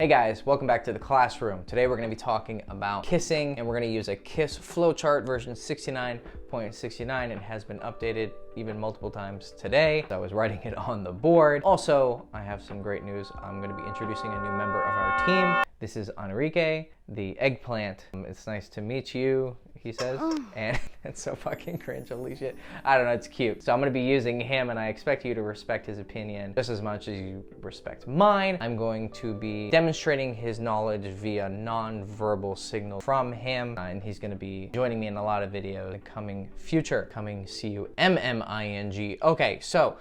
Hey guys, welcome back to the classroom. Today we're going to be talking about kissing, and we're going to use a kiss flowchart version 69.69. It has been updated even multiple times today. I was writing it on the board. Also, I have some great news. I'm going to be introducing a new member of our team. This is Enrique, the eggplant. It's nice to meet you, he says. And it's so fucking cringe, holy shit. I don't know, it's cute. So I'm gonna be using him, and I expect you to respect his opinion just as much as you respect mine. I'm going to be demonstrating his knowledge via non-verbal signal from him, and he's gonna be joining me in a lot of videos in the coming future. Coming, C-U-M-M-I-N-G. Okay, so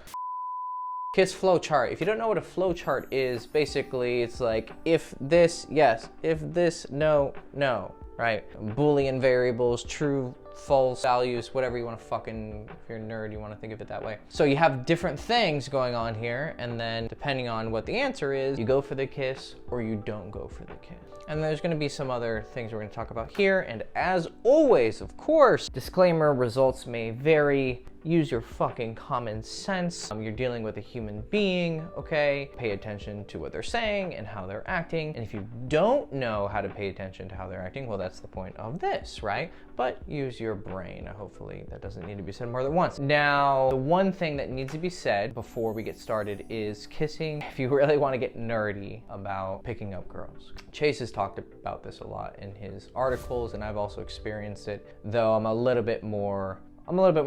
kiss flowchart. If you don't know what a flowchart is, basically it's like if this, yes, if this, no, no, right? Boolean variables, true, false values, whatever you want to fucking, if you're a nerd, you want to think of it that way. So you have different things going on here, and then depending on what the answer is, you go for the kiss or you don't go for the kiss. And there's going to be some other things we're going to talk about here. And as always, of course, disclaimer, results may vary. Use your fucking common sense. You're dealing with a human being, okay? Pay attention to what they're saying and how they're acting. And if you don't know how to pay attention to how they're acting, well, that's the point of this, right? But use your brain. Hopefully that doesn't need to be said more than once. Now, the one thing that needs to be said before we get started is kissing. If you really want to get nerdy about picking up girls. Chase has talked about this a lot in his articles, and I've also experienced it, though I'm a little bit more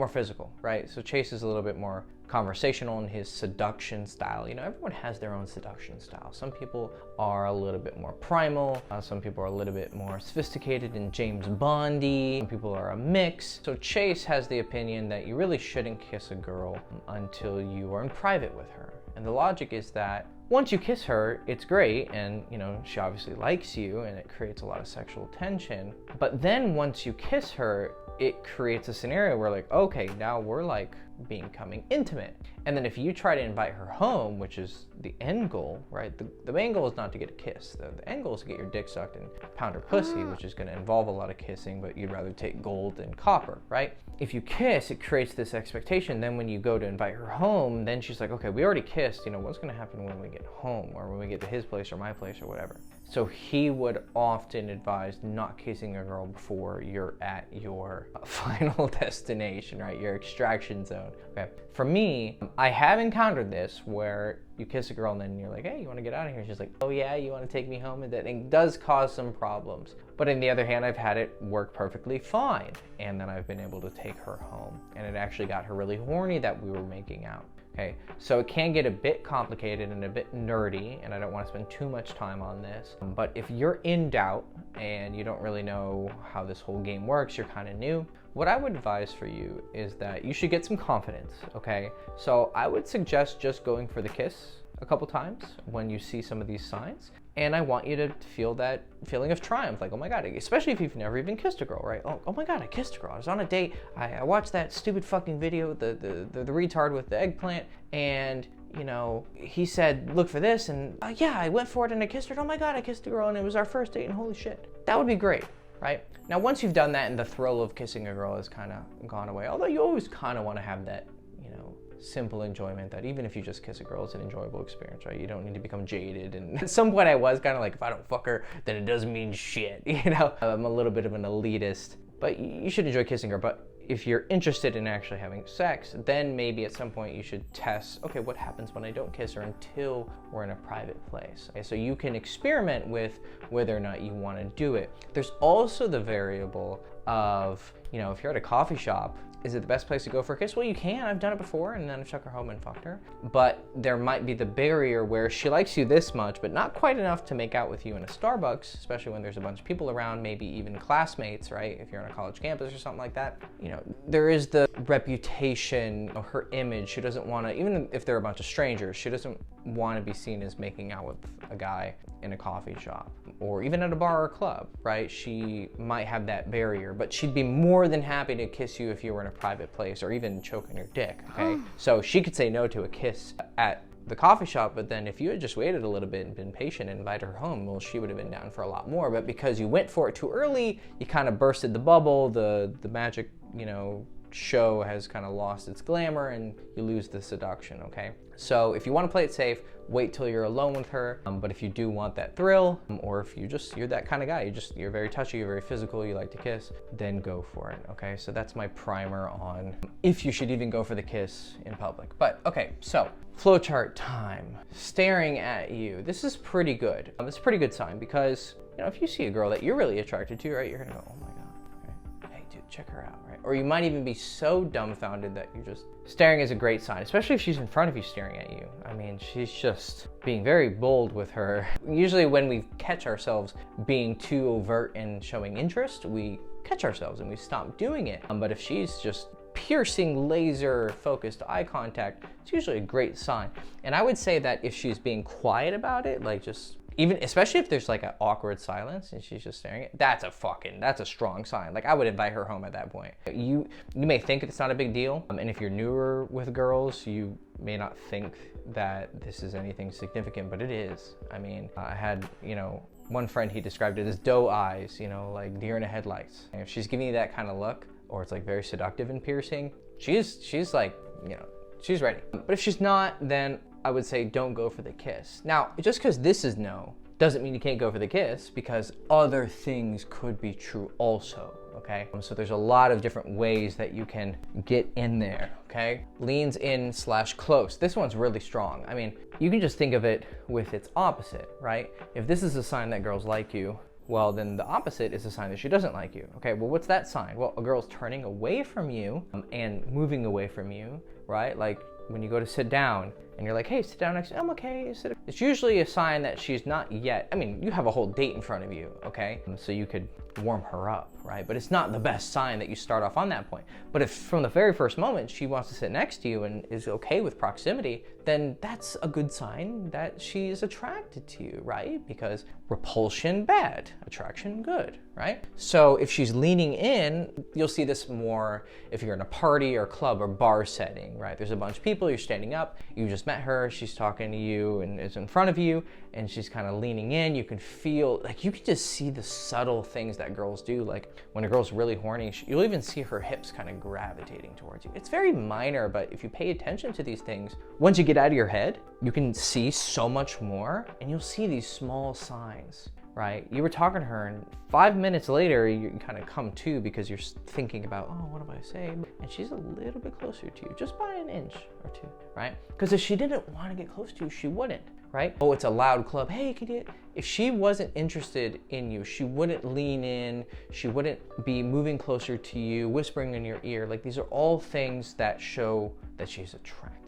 physical, right? So Chase is a little bit more conversational in his seduction style. You know, everyone has their own seduction style. Some people are a little bit more primal. Some people are a little bit more sophisticated and James Bondy. Some people are a mix. So Chase has the opinion that you really shouldn't kiss a girl until you are in private with her. And the logic is that once you kiss her, it's great, and you know, she obviously likes you and it creates a lot of sexual tension. But then once you kiss her, it creates a scenario where like, okay, now we're like becoming intimate. And then if you try to invite her home, which is the end goal, right? The main goal is not to get a kiss. The end goal is to get your dick sucked and pound her pussy, which is gonna involve a lot of kissing, but you'd rather take gold than copper, right? If you kiss, it creates this expectation. Then when you go to invite her home, then she's like, okay, we already kissed, you know, what's gonna happen when we get home or when we get to his place or my place or whatever? So he would often advise not kissing a girl before you're at your final destination, right? Your extraction zone, okay? For me, I have encountered this where you kiss a girl and then you're like, hey, you wanna get out of here? She's like, oh yeah, you wanna take me home? And that it does cause some problems. But on the other hand, I've had it work perfectly fine. And then I've been able to take her home. And it actually got her really horny that we were making out. Okay, so it can get a bit complicated and a bit nerdy, and I don't want to spend too much time on this. But if you're in doubt and you don't really know how this whole game works, you're kind of new, what I would advise for you is that you should get some confidence, okay? So I would suggest just going for the kiss a couple times when you see some of these signs. And I want you to feel that feeling of triumph, like, oh my God, especially if you've never even kissed a girl, right? Oh my God, I kissed a girl. I was on a date. I watched that stupid fucking video, the retard with the eggplant, and you know, he said, look for this, and yeah, I went for it and I kissed her. Oh my God, I kissed a girl and it was our first date and holy shit. That would be great, right? Now, once you've done that and the thrill of kissing a girl has kind of gone away, although you always kind of want to have that, you know, simple enjoyment that even if you just kiss a girl, it's an enjoyable experience, right? You don't need to become jaded. And at some point I was kind of like, if I don't fuck her, then it doesn't mean shit, you know? I'm a little bit of an elitist, but you should enjoy kissing her. But if you're interested in actually having sex, then maybe at some point you should test, okay, what happens when I don't kiss her until we're in a private place? Okay, so you can experiment with whether or not you want to do it. There's also the variable of, you know, if you're at a coffee shop, is it the best place to go for a kiss? Well, you can. I've done it before, and then I've took her home and fucked her. But there might be the barrier where she likes you this much, but not quite enough to make out with you in a Starbucks, especially when there's a bunch of people around, maybe even classmates, right? If you're on a college campus or something like that. You know, there is the reputation of her image. She doesn't want to, even if they're a bunch of strangers, she doesn't want to be seen as making out with a guy in a coffee shop or even at a bar or club, right? She might have that barrier, but she'd be more than happy to kiss you if you were in a private place or even choke on your dick, okay? So she could say no to a kiss at the coffee shop, but then if you had just waited a little bit and been patient and invited her home, well, she would have been down for a lot more. But because you went for it too early, you kind of bursted the bubble, the magic, you know, show has kind of lost its glamour and you lose the seduction, okay? So if you want to play it safe, wait till you're alone with her. But if you do want that thrill, or if you're that kind of guy, you're very touchy, you're very physical, you like to kiss, then go for it, okay? So that's my primer on if you should even go for the kiss in public. But okay, so flowchart time. Staring at you. This is pretty good. It's a pretty good sign because, you know, if you see a girl that you're really attracted to, right, you're gonna go, oh my God, right? Hey dude, check her out, right? Or you might even be so dumbfounded that you're just staring is a great sign, especially if she's in front of you staring at you. I mean, she's just being very bold with her. Usually when we catch ourselves being too overt and showing interest, we catch ourselves and we stop doing it. But if she's just piercing, laser focused eye contact, it's usually a great sign. And I would say that if she's being quiet about it, like just even, especially if there's like an awkward silence and she's just staring at, that's a strong sign. Like I would invite her home at that point. You may think it's not a big deal. And if you're newer with girls, you may not think that this is anything significant, but it is. I mean, I had, you know, one friend, he described it as doe eyes, you know, like deer in the headlights. And if she's giving you that kind of look, or it's like very seductive and piercing, she's like, you know, she's ready. But if she's not, then I would say don't go for the kiss. Now, just because this is no, doesn't mean you can't go for the kiss, because other things could be true also, okay? So there's a lot of different ways that you can get in there, okay? Leans in / close. This one's really strong. I mean, you can just think of it with its opposite, right? If this is a sign that girls like you, well, then the opposite is a sign that she doesn't like you. Okay, well, what's that sign? Well, a girl's turning away from you and moving away from you, right? Like when you go to sit down and you're like, hey, sit down next to me. I'm okay, sit. It's usually a sign that she's not yet, I mean, you have a whole date in front of you, okay? So you could warm her up, right? But it's not the best sign that you start off on that point. But if from the very first moment she wants to sit next to you and is okay with proximity, then that's a good sign that she is attracted to you, right? Because repulsion, bad, attraction, good, right? So if she's leaning in, you'll see this more if you're in a party or club or bar setting, right? There's a bunch of people, you're standing up, you just met her, she's talking to you and is in front of you, and she's kind of leaning in. You can feel, like, you can just see the subtle things that girls do. Like when a girl's really horny, you'll even see her hips kind of gravitating towards you. It's very minor, but if you pay attention to these things, once you get out of your head, you can see so much more, and you'll see these small signs, right? You were talking to her and 5 minutes later, you kind of come to because you're thinking about, oh, what do I say? And she's a little bit closer to you, just by an inch or two, right? Because if she didn't want to get close to you, she wouldn't, right? Oh, it's a loud club. Hey, can you? If she wasn't interested in you, she wouldn't lean in, she wouldn't be moving closer to you, whispering in your ear. Like, these are all things that show that she's attracted.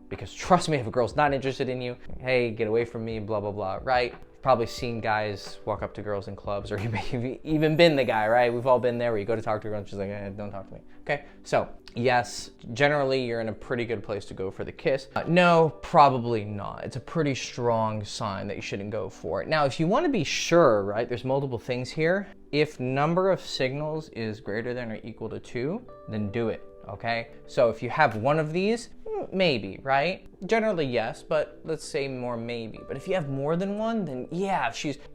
Because trust me, if a girl's not interested in you, hey, get away from me, blah, blah, blah, right? You've probably seen guys walk up to girls in clubs, or you may have even been the guy, right? We've all been there where you go to talk to a girl and she's like, don't talk to me, okay? So yes, generally you're in a pretty good place to go for the kiss. No, probably not. It's a pretty strong sign that you shouldn't go for it. Now, if you want to be sure, right, there's multiple things here. If number of signals is greater than or equal to 2, then do it, okay? So if you have one of these, maybe, right? Generally, yes, but let's say more maybe. But if you have more than one, then yeah,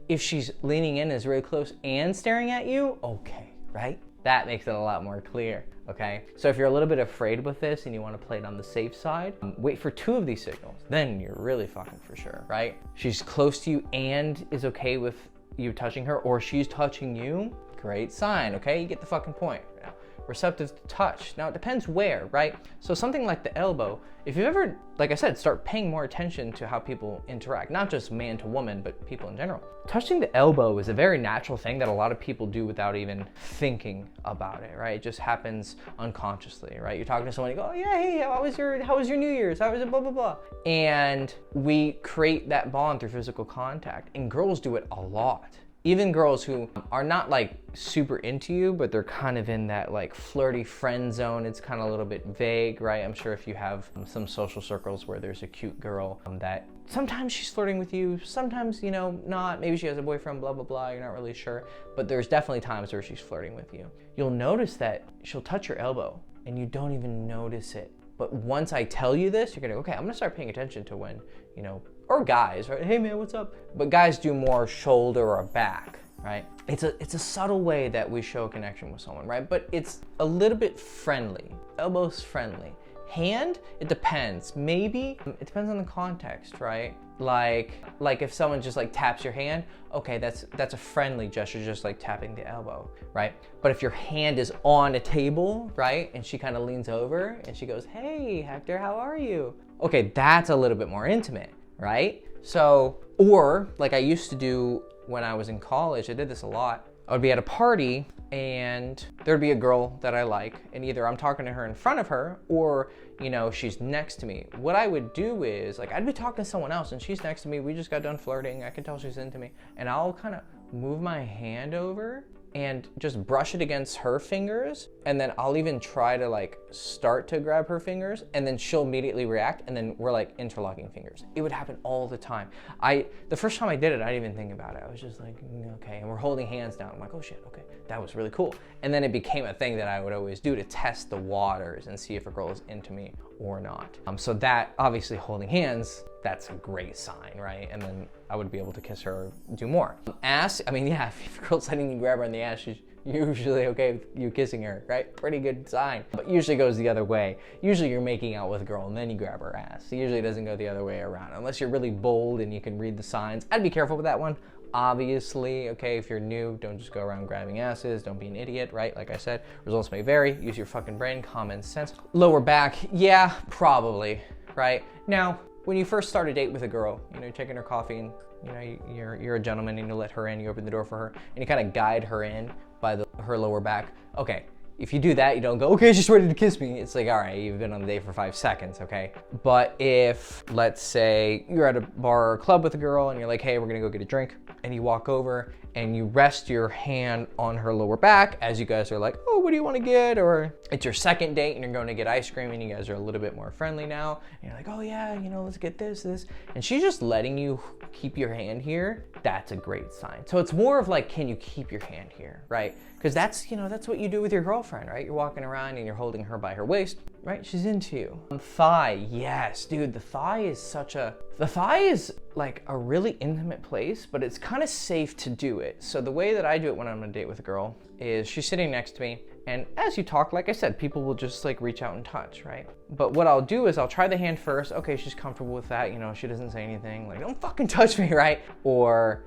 if she's leaning in, is really close and staring at you, okay, right? That makes it a lot more clear, okay? So if you're a little bit afraid with this and you want to play it on the safe side, wait for 2 of these signals. Then you're really fucking for sure, right? She's close to you and is okay with you touching her, or she's touching you, great sign, okay? You get the fucking point. Now, receptive to touch. Now, it depends where, right? So something like the elbow, if you ever, like I said, start paying more attention to how people interact, not just man to woman, but people in general. Touching the elbow is a very natural thing that a lot of people do without even thinking about it, right? It just happens unconsciously, right? You're talking to someone, you go, oh yeah, hey, how was your New Year's? How was it, blah, blah, blah. And we create that bond through physical contact, and girls do it a lot. Even girls who are not like super into you, but they're kind of in that like flirty friend zone. It's kind of a little bit vague, right? I'm sure if you have some social circles where there's a cute girl that sometimes she's flirting with you, sometimes, you know, not. Maybe she has a boyfriend, blah, blah, blah. You're not really sure. But there's definitely times where she's flirting with you. You'll notice that she'll touch your elbow and you don't even notice it. But once I tell you this, you're gonna go, okay, I'm gonna start paying attention to when, you know, or guys, right? Hey man, what's up? But guys do more shoulder or back, right? It's a subtle way that we show a connection with someone, right? But it's a little bit friendly, elbows friendly. Hand, it depends. Maybe, it depends on the context, right? Like if someone just like taps your hand, okay, that's a friendly gesture, just like tapping the elbow, right? But if your hand is on a table, right, and she kind of leans over and she goes, hey, Hector, how are you? Okay, that's a little bit more intimate, right? So, or like I used to do when I was in college, I did this a lot. I would be at a party and there'd be a girl that I like, and either I'm talking to her in front of her or, you know, she's next to me. What I would do is, like, I'd be talking to someone else and she's next to me, we just got done flirting, I can tell she's into me, and I'll kind of move my hand over and just brush it against her fingers, and then I'll even try to like start to grab her fingers, and then she'll immediately react, and then we're like interlocking fingers. It would happen all the time. The first time I did it, I didn't even think about it. I was just like, okay, and we're holding hands down. I'm like, oh shit, okay, that was really cool. And then it became a thing that I would always do to test the waters and see if a girl is into me or not. So that, obviously holding hands, that's a great sign, right? And then I would be able to kiss her or do more. Ass, I mean, yeah, if a girl's letting you grab her in the ass, she's usually okay with you kissing her, right? Pretty good sign. But usually goes the other way. Usually you're making out with a girl and then you grab her ass. It usually doesn't go the other way around, unless you're really bold and you can read the signs. I'd be careful with that one. Obviously, okay, if you're new, don't just go around grabbing asses, don't be an idiot, right? Like I said, results may vary, use your fucking brain, common sense. Lower back, yeah, probably, right? Now, when you first start a date with a girl, you know, you're taking her coffee and, you know, you're a gentleman and you let her in, you open the door for her, and you kind of guide her in by her lower back. Okay, if you do that, you don't go, okay, she's ready to kiss me. It's like, all right, you've been on the date for 5 seconds, okay? But if, let's say, you're at a bar or club with a girl and you're like, hey, we're gonna go get a drink, and you walk over and you rest your hand on her lower back as you guys are like, oh, what do you want to get? Or it's your second date and you're going to get ice cream and you guys are a little bit more friendly now. And you're like, oh yeah, you know, let's get this. And she's just letting you keep your hand here. That's a great sign. So it's more of like, can you keep your hand here, right? Because that's, you know, that's what you do with your girlfriend, right? You're walking around and you're holding her by her waist, right? She's into you. Thigh, yes, dude, the thigh is like a really intimate place, but it's kind of safe to do it. So the way that I do it when I'm on a date with a girl is she's sitting next to me, and as you talk, like I said, people will just like reach out and touch, right? But what I'll do is I'll try the hand first. Okay, she's comfortable with that, you know, she doesn't say anything, like, don't fucking touch me, right? Or,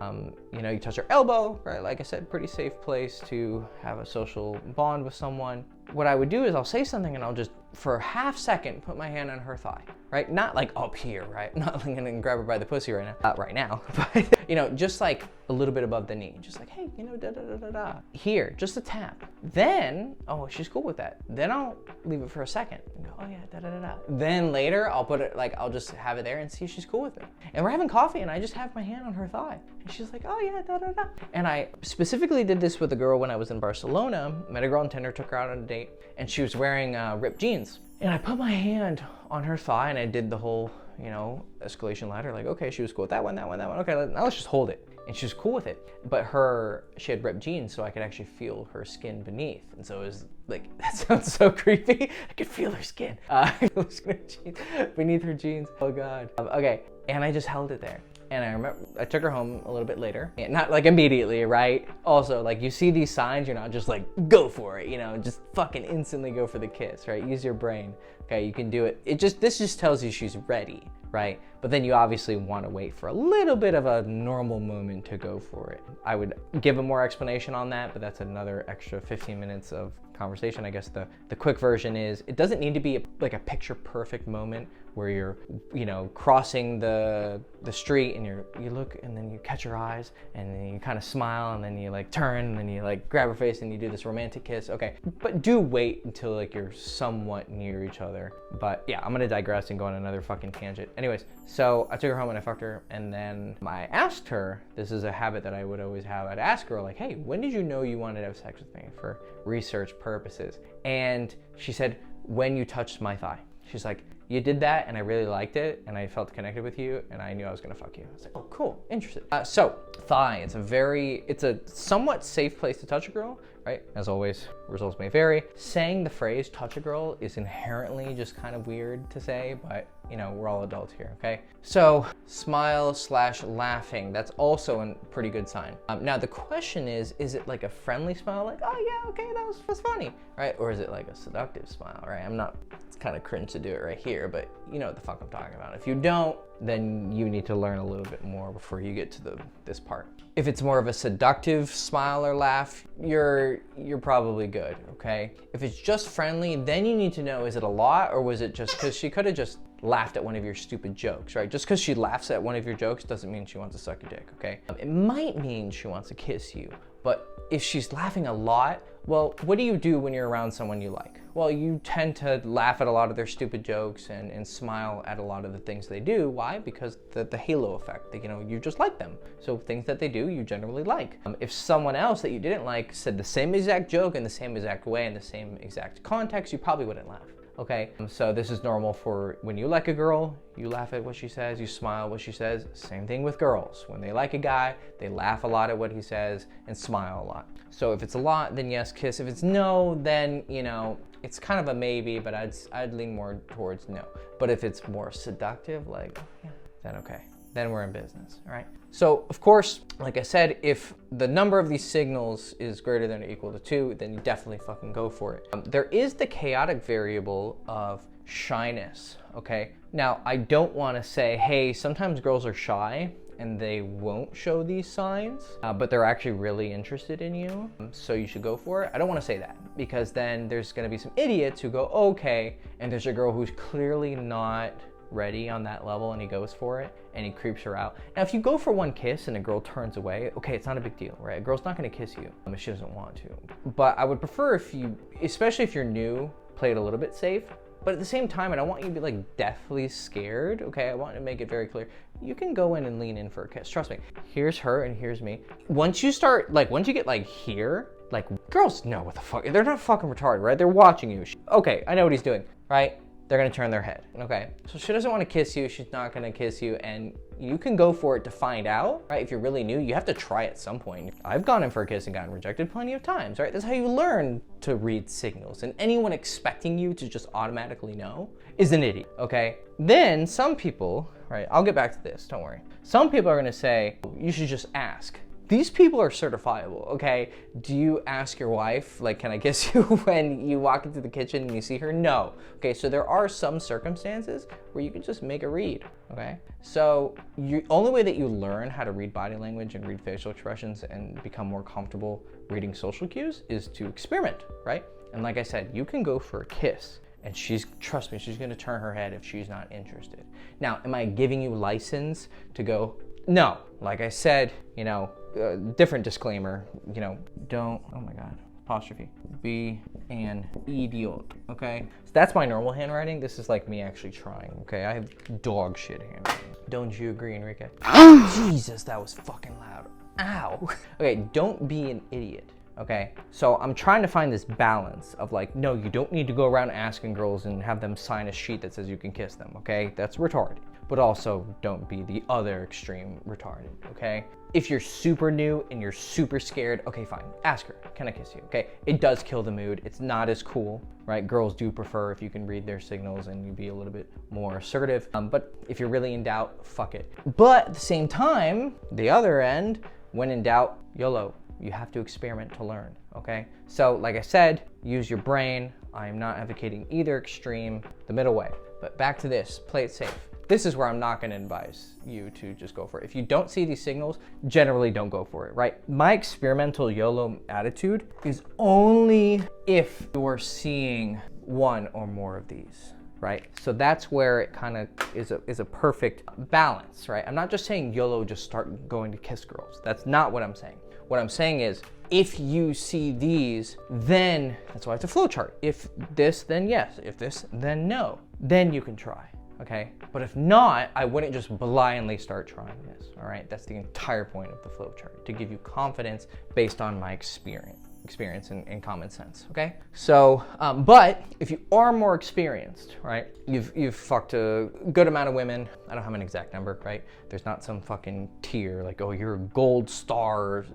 you know, you touch her elbow, right? Like I said, pretty safe place to have a social bond with someone. What I would do is I'll say something and I'll just, for a half second, put my hand on her thigh, right? Not like up here, right? Not like gonna grab her by the pussy right now, but you know, just like a little bit above the knee. Just like, hey, you know, da da da da da. Here, just a tap. Then, oh, she's cool with that. Then I'll leave it for a second and go, oh yeah, da da da da. Then later, I'll put it, like, I'll just have it there and see if she's cool with me. And we're having coffee and I just have my hand on her thigh. And she's like, oh yeah, da da da. And I specifically did this with a girl when I was in Barcelona. Met a girl on Tinder, took her out on a date, and she was wearing ripped jeans. And I put my hand on her thigh and I did the whole, you know, escalation ladder. Like, okay, she was cool with that one. Okay, now let's just hold it. And she was cool with it. But she had ripped jeans, so I could actually feel her skin beneath. And so it was like, that sounds so creepy. I could feel her skin beneath her jeans. Oh God. Okay, and I just held it there. And I remember I took her home a little bit later, and not like immediately, right? Also, like, you see these signs, you're not just like, go for it, you know, just fucking instantly go for the kiss, right? Use your brain. Okay, you can do it. This just tells you she's ready, right? But then you obviously want to wait for a little bit of a normal moment to go for it. I would give a more explanation on that, but that's another extra 15 minutes of conversation. I guess the quick version is, it doesn't need to be like a picture perfect moment where you're, you know, crossing the street and you look and then you catch her eyes and then you kind of smile and then you like turn and then you like grab her face and you do this romantic kiss. Okay, but do wait until like you're somewhat near each other. But yeah, I'm gonna digress and go on another fucking tangent. Anyways, so I took her home and I fucked her, and then I asked her, this is a habit that I would always have, I'd ask her like, hey, when did you know you wanted to have sex with me for research purposes? And she said, when you touched my thigh. She's like, you did that and I really liked it and I felt connected with you and I knew I was gonna fuck you. I was like, oh, cool, interesting. So thigh, it's a somewhat safe place to touch a girl right? As always, results may vary. Saying the phrase touch a girl is inherently just kind of weird to say, but you know, we're all adults here, okay? So smile/laughing, that's also a pretty good sign. Now the question is it like a friendly smile, like, oh yeah, okay, that was funny, right? Or is it like a seductive smile, right? It's kind of cringe to do it right here, but you know what the fuck I'm talking about. If you don't, then you need to learn a little bit more before you get to this part. If it's more of a seductive smile or laugh, you're probably good, okay? If it's just friendly, then you need to know, is it a lot, or was it just because she could have just laughed at one of your stupid jokes, right? Just because she laughs at one of your jokes doesn't mean she wants to suck your dick, okay? It might mean she wants to kiss you, but if she's laughing a lot, well, what do you do when you're around someone you like? Well, you tend to laugh at a lot of their stupid jokes and smile at a lot of the things they do. Why? Because the halo effect, you know, you just like them. So things that they do, you generally like. If someone else that you didn't like said the same exact joke in the same exact way, in the same exact context, you probably wouldn't laugh. Okay, so this is normal for when you like a girl, you laugh at what she says, you smile at what she says. Same thing with girls. When they like a guy, they laugh a lot at what he says and smile a lot. So if it's a lot, then yes, kiss. If it's no, then, you know, it's kind of a maybe, but I'd lean more towards no. But if it's more seductive, like, yeah, then okay. Then we're in business, all right? So, of course, like I said, if the number of these signals is greater than or equal to 2, then you definitely fucking go for it. There is the chaotic variable of shyness, okay? Now, I don't want to say, hey, sometimes girls are shy and they won't show these signs, but they're actually really interested in you, so you should go for it. I don't want to say that, because then there's going to be some idiots who go, okay, and there's a girl who's clearly not ready on that level and he goes for it and he creeps her out. Now, if you go for one kiss and a girl turns away, okay, it's not a big deal, right? A girl's not gonna kiss you if she doesn't want to. But I would prefer if you, especially if you're new, play it a little bit safe. But at the same time, I don't want you to be like deathly scared, okay? I want to make it very clear. You can go in and lean in for a kiss, trust me. Here's her and here's me. Once you get like here, like girls know what the fuck, they're not fucking retarded, right? They're watching you. Okay, I know what he's doing, right? They're gonna turn their head, okay? So she doesn't wanna kiss you, she's not gonna kiss you, and you can go for it to find out, right? If you're really new, you have to try at some point. I've gone in for a kiss and gotten rejected plenty of times, right? That's how you learn to read signals, and anyone expecting you to just automatically know is an idiot, okay? Then some people, right, I'll get back to this, don't worry. Some people are gonna say, you should just ask. These people are certifiable, okay? Do you ask your wife, like, can I kiss you when you walk into the kitchen and you see her? No. Okay, so there are some circumstances where you can just make a read, okay? So the only way that you learn how to read body language and read facial expressions and become more comfortable reading social cues is to experiment, right? And like I said, you can go for a kiss and trust me, she's gonna turn her head if she's not interested. Now, am I giving you license to go? No, like I said, you know, different disclaimer, you know, don't, oh my God, apostrophe, be an idiot, okay? So that's my normal handwriting. This is like me actually trying, okay? I have dog shit handwriting. Don't you agree, Enrique? Jesus, that was fucking loud. Ow. Okay, don't be an idiot, okay? So I'm trying to find this balance of like, no, you don't need to go around asking girls and have them sign a sheet that says you can kiss them, okay? That's retarded. But also don't be the other extreme retarded, okay? If you're super new and you're super scared, okay, fine, ask her, can I kiss you, okay? It does kill the mood, it's not as cool, right? Girls do prefer if you can read their signals and you be a little bit more assertive, but if you're really in doubt, fuck it. But at the same time, the other end, when in doubt, YOLO. You have to experiment to learn, okay? So like I said, use your brain. I am not advocating either extreme, the middle way. But back to this, play it safe. This is where I'm not gonna advise you to just go for it. If you don't see these signals, generally don't go for it, right? My experimental YOLO attitude is only if you're seeing one or more of these, right? So that's where it kind of is a perfect balance, right? I'm not just saying YOLO, just start going to kiss girls. That's not what I'm saying. What I'm saying is, if you see these, then, that's why it's a flow chart. If this, then yes. If this, then no. Then you can try, okay? But if not, I wouldn't just blindly start trying this, all right? That's the entire point of the flow chart, to give you confidence based on my experience, experience and common sense, okay? So, but if you are more experienced, right? You've fucked a good amount of women. I don't have an exact number, right? There's not some fucking tier like, oh, you're a gold star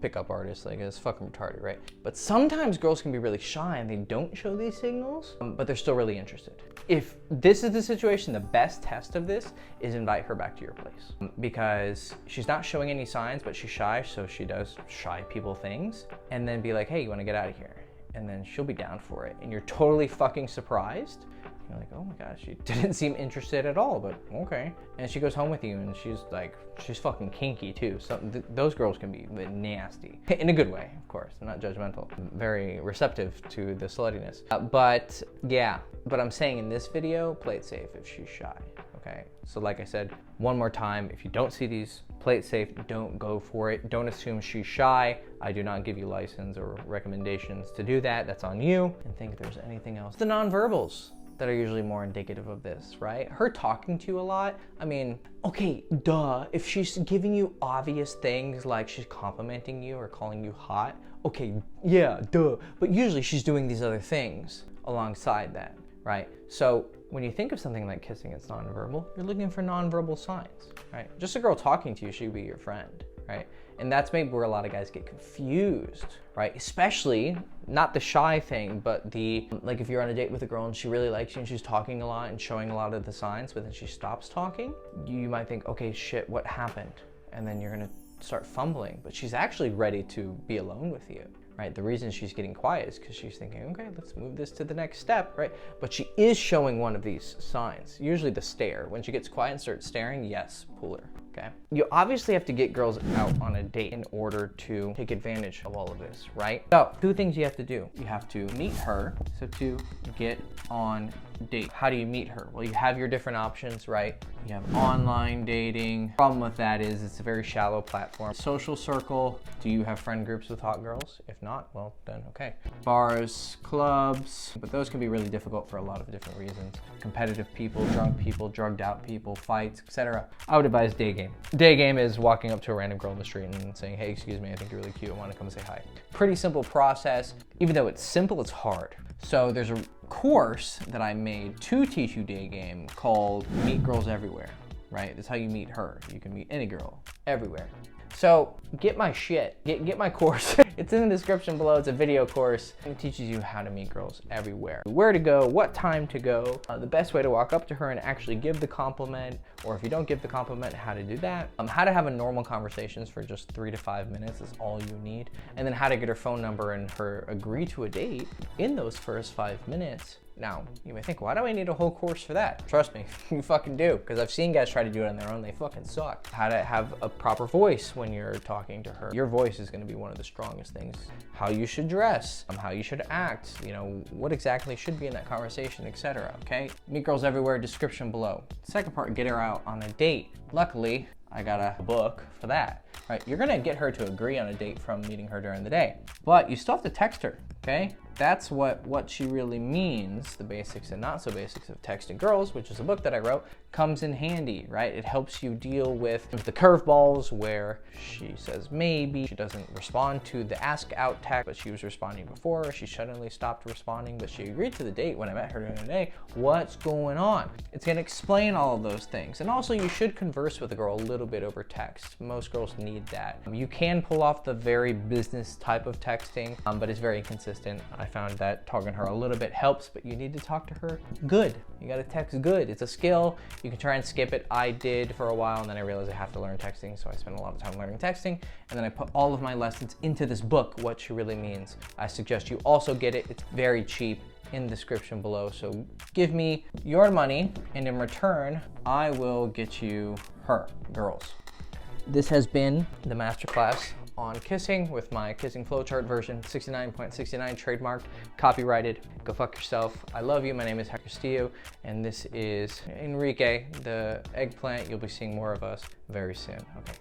pickup artist. Like, it's fucking retarded, right? But sometimes girls can be really shy and they don't show these signals, but they're still really interested. If this is the situation, the best test of this is invite her back to your place, because she's not showing any signs, but she's shy, so she does shy people things, and then be like, hey, you want to get out of here? And then she'll be down for it, and you're totally fucking surprised. You're like, oh my gosh, she didn't seem interested at all, but okay. And she goes home with you, and she's fucking kinky too. So those girls can be nasty, in a good way, of course. I'm not judgmental. I'm very receptive to the sluttiness. But yeah, but I'm saying in this video, play it safe if she's shy, okay? So like I said, one more time, if you don't see these, play it safe, don't go for it. Don't assume she's shy. I do not give you license or recommendations to do that. That's on you. And think if there's anything else. The nonverbals that are usually more indicative of this, right? Her talking to you a lot. I mean, okay, duh. If she's giving you obvious things like she's complimenting you or calling you hot, okay, yeah, duh. But usually she's doing these other things alongside that, right? So when you think of something like kissing, it's nonverbal, you're looking for nonverbal signs, right? Just a girl talking to you should be your friend, right? And that's maybe where a lot of guys get confused, right? Especially, not the shy thing, but the, like if you're on a date with a girl and she really likes you and she's talking a lot and showing a lot of the signs, but then she stops talking, you might think, okay, shit, what happened? And then you're gonna start fumbling, but she's actually ready to be alone with you, right? The reason she's getting quiet is because she's thinking, okay, let's move this to the next step, right? But she is showing one of these signs, usually the stare. When she gets quiet and starts staring, yes, pull her, okay? You obviously have to get girls out on a date in order to take advantage of all of this, right? So, 2 things you have to do. You have to meet her, so to get on date. How do you meet her? Well, you have your different options, right? You have online dating. Problem with that is it's a very shallow platform. Social circle. Do you have friend groups with hot girls? If not, well, then okay. Bars, clubs, but those can be really difficult for a lot of different reasons. Competitive people, drunk people, drugged out people, fights, etc. I would advise day game. Day game is walking up to a random girl in the street and saying, hey, excuse me, I think you're really cute. I want to come say hi. Pretty simple process. Even though it's simple, it's hard. So there's a course that I made to teach you day game called Meet Girls Everywhere, right? That's how you meet her. You can meet any girl everywhere. So get my shit, get my course. It's in the description below. It's a video course. It teaches you how to meet girls everywhere. Where to go, what time to go, the best way to walk up to her and actually give the compliment, or if you don't give the compliment, how to do that. How to have a normal conversations for just 3 to 5 minutes is all you need. And then how to get her phone number and her agree to a date in those first 5 minutes. Now, you may think, why do I need a whole course for that? Trust me, you fucking do, because I've seen guys try to do it on their own, they fucking suck. How to have a proper voice when you're talking to her. Your voice is gonna be one of the strongest things. How you should dress, how you should act, you know, what exactly should be in that conversation, etc., okay? Meet Girls Everywhere, description below. Second part, get her out on a date. Luckily, I got a book for that, right? You're gonna get her to agree on a date from meeting her during the day, but you still have to text her, okay? That's what she really means. The basics and not so basics of texting girls, which is a book that I wrote, comes in handy, right? It helps you deal with the curveballs where she says maybe, she doesn't respond to the ask out text, but she was responding before, she suddenly stopped responding, but she agreed to the date when I met her during the day. What's going on? It's gonna explain all of those things. And also you should converse with a girl a little bit over text. Most girls need that. You can pull off the very business type of texting, but it's very inconsistent. I found that talking to her a little bit helps, but you need to talk to her good. You gotta text good. It's a skill. You can try and skip it. I did for a while, and then I realized I have to learn texting, so I spent a lot of time learning texting, and then I put all of my lessons into this book, What She Really Means. I suggest you also get it. It's very cheap in the description below, so give me your money, and in return, I will get you her, girls. This has been the masterclass on kissing with my kissing flowchart version 69.69, trademarked, copyrighted. Go fuck yourself. I love you. My name is Hector Castillo, and this is Enrique, the eggplant. You'll be seeing more of us very soon. Okay.